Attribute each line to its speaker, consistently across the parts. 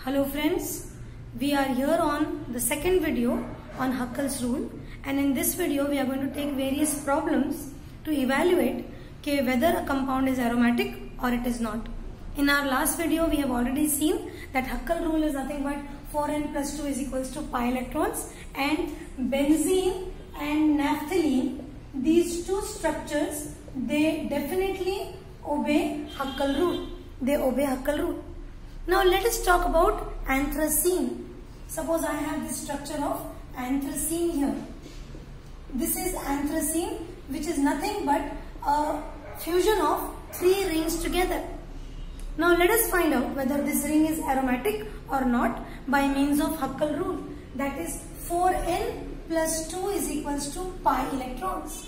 Speaker 1: Hello friends, we are here on the second video on Huckel's rule, and in this video we are going to take various problems to evaluate whether a compound is aromatic or it is not. In our last video we have already seen that Huckel rule is nothing but 4n plus 2 is equals to pi electrons, and benzene and naphthalene, these two structures, they definitely obey Huckel rule. They obey Huckel rule. Now let us talk about anthracene. Suppose I have this structure of anthracene here. This is anthracene, which is nothing but a fusion of three rings together. Now let us find out whether this ring is aromatic or not by means of Huckel rule. That is 4n plus 2 is equals to pi electrons.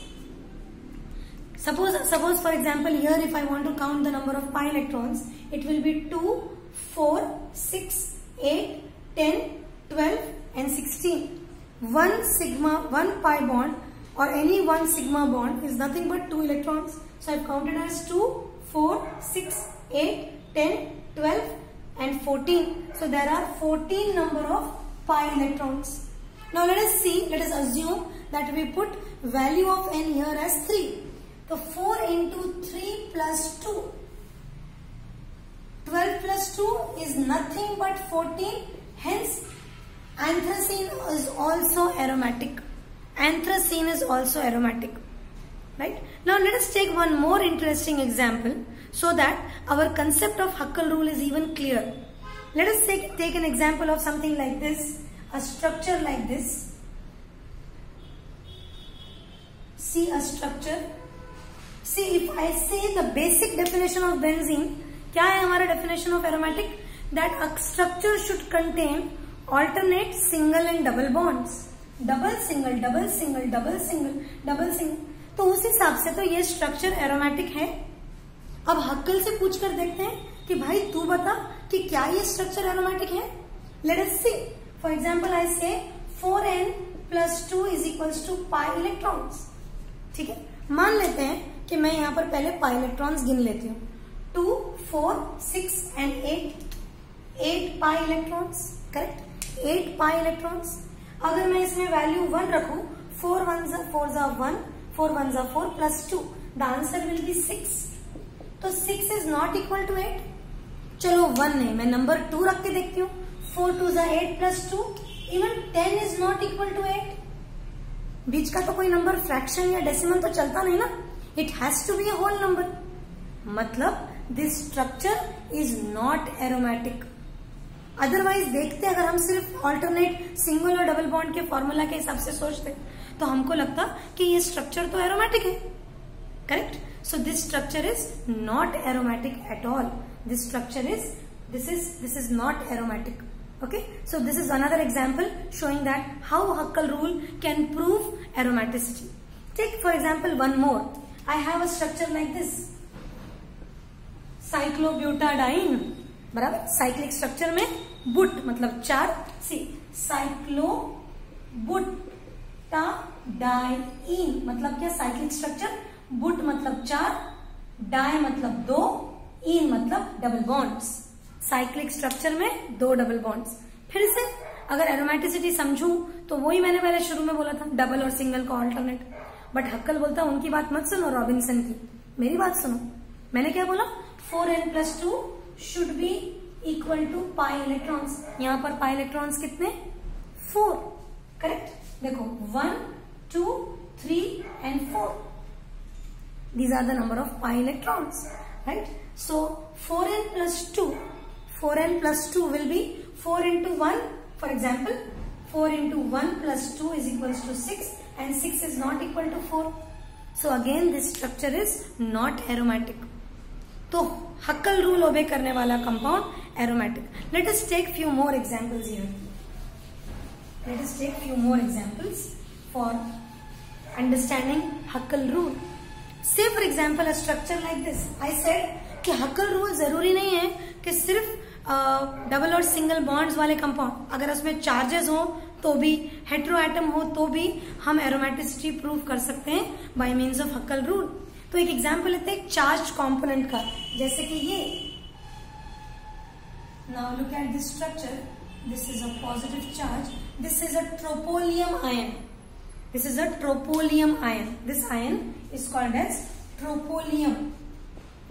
Speaker 1: Suppose for example here if I want to count the number of pi electrons, it will be 2, 4, 6, 8, 10, 12 and 16. One pi bond or any one sigma bond is nothing but 2 electrons. So I have counted as 2, 4, 6, 8, 10, 12 and 14. So there are 14 number of pi electrons. Now let us assume that we put value of n here as 3. So 4 into 3 plus 2. 12 plus 2 is nothing but 14. Hence, anthracene is also aromatic. Anthracene is also aromatic. Right? Now let us take one more interesting example so that our concept of Huckel rule is even clear. Let us take an example of something like this. A structure like this. See a structure. See, if I say the basic definition of benzene, क्या है हमारा definition of aromatic? That a structure should contain alternate single and double bonds. Double single, double single, double single, double single. तो उस हिसाब से तो ये structure aromatic है. अब हक्कल से पूछ कर देखते हैं कि भाई तू बता कि क्या ये structure aromatic है? Let us see. For example, I say 4n plus 2 is equals to pi electrons. ठीक है? मान लेते हैं कि मैं यहाँ पर पहले pi electrons गिन लेती हूँ. 2, 4, 6 and 8. 8 pi electrons. Correct? 8 pi electrons. अगर मैं इसमें value 1 रखूँ, 4 1s are 4s are 1, 4 1s are 4 plus 2. The answer will be 6. तो 6 is not equal to 8. चलो 1 नहीं, मैं number 2 रख के देखती हूँ. 4 2s are 8 plus 2. Even 10 is not equal to 8. बीच का तो कोई नंबर फ्रैक्शन या डेसिमल तो चलता नहीं ना. It has to be a whole number. मतलब this structure is not aromatic. Otherwise देखते अगर हम सिर्फ ऑल्टरनेट सिंगल और डबल बॉन्ड के फॉर्मूला के हिसाब से सोचते तो हमको लगता कि ये स्ट्रक्चर तो एरोमेटिक है. Correct? So this structure is not aromatic at all. This structure is this is not aromatic. Okay, so this is another example showing that how Huckel rule can prove aromaticity. Take for example one more. I have a structure like this. Cyclobutadiene. बराबर? Cyclic structure में बुट मतलब 4. सी साइक्लोबुटाडाइन मतलब क्या? Cyclic structure. बुट मतलब 4, die मतलब 2, इन मतलब double bonds. Cyclic structure में 2 double bonds. फिर से अगर एरोमेटिसिटी समझूं तो वही मैंने पहले शुरू में बोला था, डबल और सिंगल का ऑल्टरनेट. बट हक्कल बोलता उनकी बात मत सुनो, रॉबिन्सन की. मेरी बात सुनो. मैंने क्या बोला? 4n plus 2 should be equal to pi electrons. यहाँ पर pi electrons कितने? 4. करेक्ट? देखो 1, 2, 3 and 4. These are the number of pi electrons. Right? So 4n plus 2 will be 4 into 1. For example, 4 into 1 plus 2 is equals to 6 and 6 is not equal to 4. So again this structure is not aromatic. तो Huckel rule obey करने वाला compound aromatic. Let us take few more examples here. Let us take few more examples for understanding Huckel rule. Say for example a structure like this. I said कि Huckel rule जरूरी नहीं है कि सिर्फ double और single bonds वाले compound, अगर उसमें चार्जेस हो तो भी, हेटेरो एटम हो तो भी हम एरोमेटिसिटी प्रूव कर सकते हैं bye means of Huckel rule. तो एक एग्जांपल लेते हैं चार्ज कंपोनेंट का, जैसे कि ये Now look at this structure. This is a positive charge. This is a troponium ion. This is a troponium ion. This ion is called as troponium.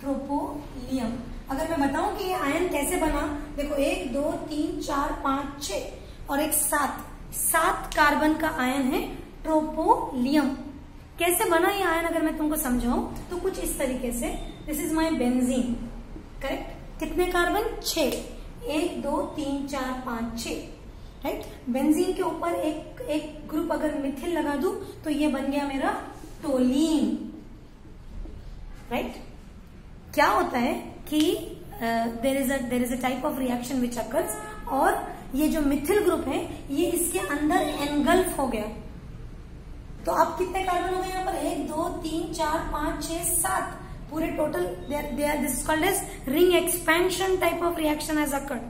Speaker 1: Troponium. अगर मैं बताऊं कि ये आयन कैसे बना, देखो 1 2 3 4 5 6 और एक 7 कार्बन का आयन है ट्रोपोलियम। कैसे बना ये आयन अगर मैं तुमको समझाऊं तो कुछ इस तरीके से, this is my benzene, correct. कितने कार्बन? 6, 1 2 3 4 5 6, राइट। बेंजीन के ऊपर एक ग्रुप अगर मिथिल लगा दूं तो ये बन गया मेरा टोलीन, राइट। क्या होता है कि there is a type of reaction which occurs, और ये जो मिथिल ग्रुप है ये इसके अंदर एनगल्फ हो गया। तो अब कितने कार्बन हो गए यहाँ पर? 1 2 3 4 5 6 7 पूरे total. This is called as ring expansion type of reaction as occurred.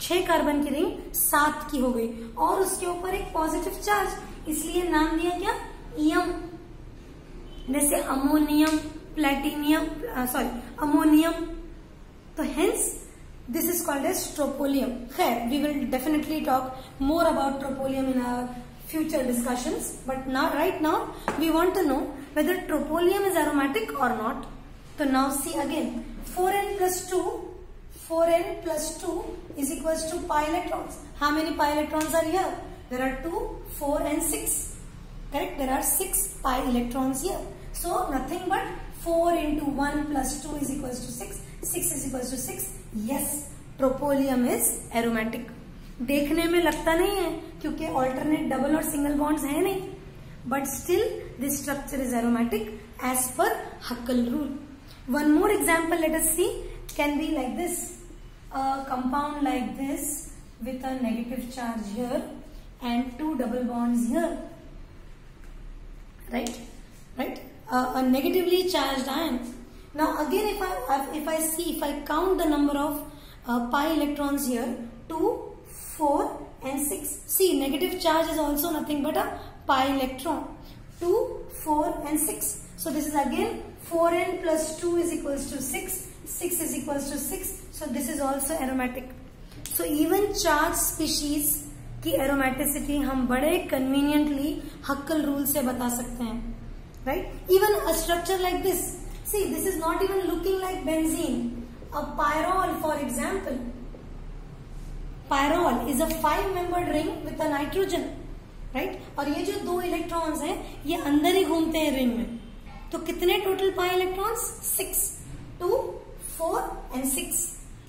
Speaker 1: 6 carbon की रिंग 7 की हो गई और उसके ऊपर एक पॉजिटिव चार्ज, इसलिए नाम दिया क्या? ईयम। जैसे अमोनियम, प्लेटिनियम, अमोनियम। तो hence this is called as tropylium. खैर, we will definitely talk more about tropylium in our future discussions, but now right now we want to know whether troponium is aromatic or not. So now see again, 4n plus 2 is equals to pi electrons. How many pi electrons are here? There are 2, 4 and 6, correct? There are 6 pi electrons here. So nothing but 4 into 1 plus 2 is equals to 6. 6 is equals to 6. Yes, troponium is aromatic. देखने में लगता नहीं है क्योंकि alternate double और single bonds है नहीं, but still this structure is aromatic as per Huckel rule. One more example let us see, can be like this, a compound like this with a negative charge here and 2 double bonds here, right, a negatively charged ion. Now again if I count the number of pi electrons here, 2 4 and 6. See, negative charge is also nothing but a pi electron. 2 4 and 6. So this is again 4n plus 2 is equals to 6. 6 is equals to 6. So this is also aromatic. So even charged species की aromaticity हम बड़े conveniently हक्कल rule से बता सकते हैं, right? Even a structure like this. See, this is not even looking like benzene. A pyrrole, for example. Pyrrole is a 5-membered ring with a nitrogen, right? और ये जो 2 इलेक्ट्रॉन्स हैं ये अंदर ही घूमते हैं रिंग में। तो कितने total pi electrons? 6, 2 4 and 6.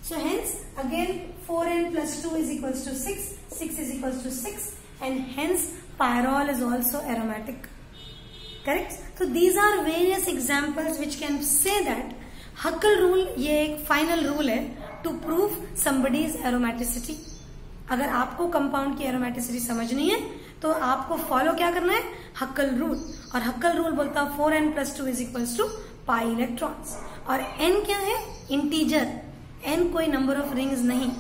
Speaker 1: So hence again 4n plus 2 is equals to 6. 6 is equals to 6 and hence pyrrole is also aromatic, correct? So these are various examples which can say that हक्कल rule ये एक final rule है to prove somebody's aromaticity. अगर आपको compound की aromaticity समझनी है तो आपको फॉलो क्या करना है? हक्कल रूल। और हक्कल रूल बोलता है 4n plus 2 is equals to pi electrons. और n क्या है? इंटीजर। n कोई नंबर ऑफ रिंग्स नहीं,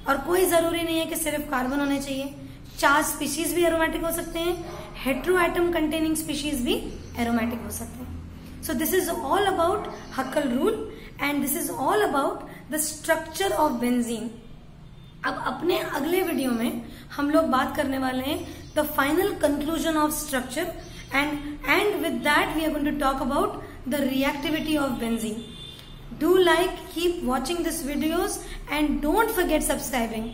Speaker 1: और कोई जरूरी नहीं है कि सिर्फ कार्बन होने चाहिए। चार्ज स्पीशीज भी एरोमेटिक हो सकते हैं, हेट्रो एटम कंटेनिंग स्पीशीज भी एरोमेटिक हो सकते हैं। So this is all about हक्कल rule and this is all about the structure of benzene. अब अपने अगले वीडियो में हम लोग बात करने वाले हैं the final conclusion of structure and with that we are going to talk about the reactivity of benzene. Do like, keep watching these videos and don't forget subscribing.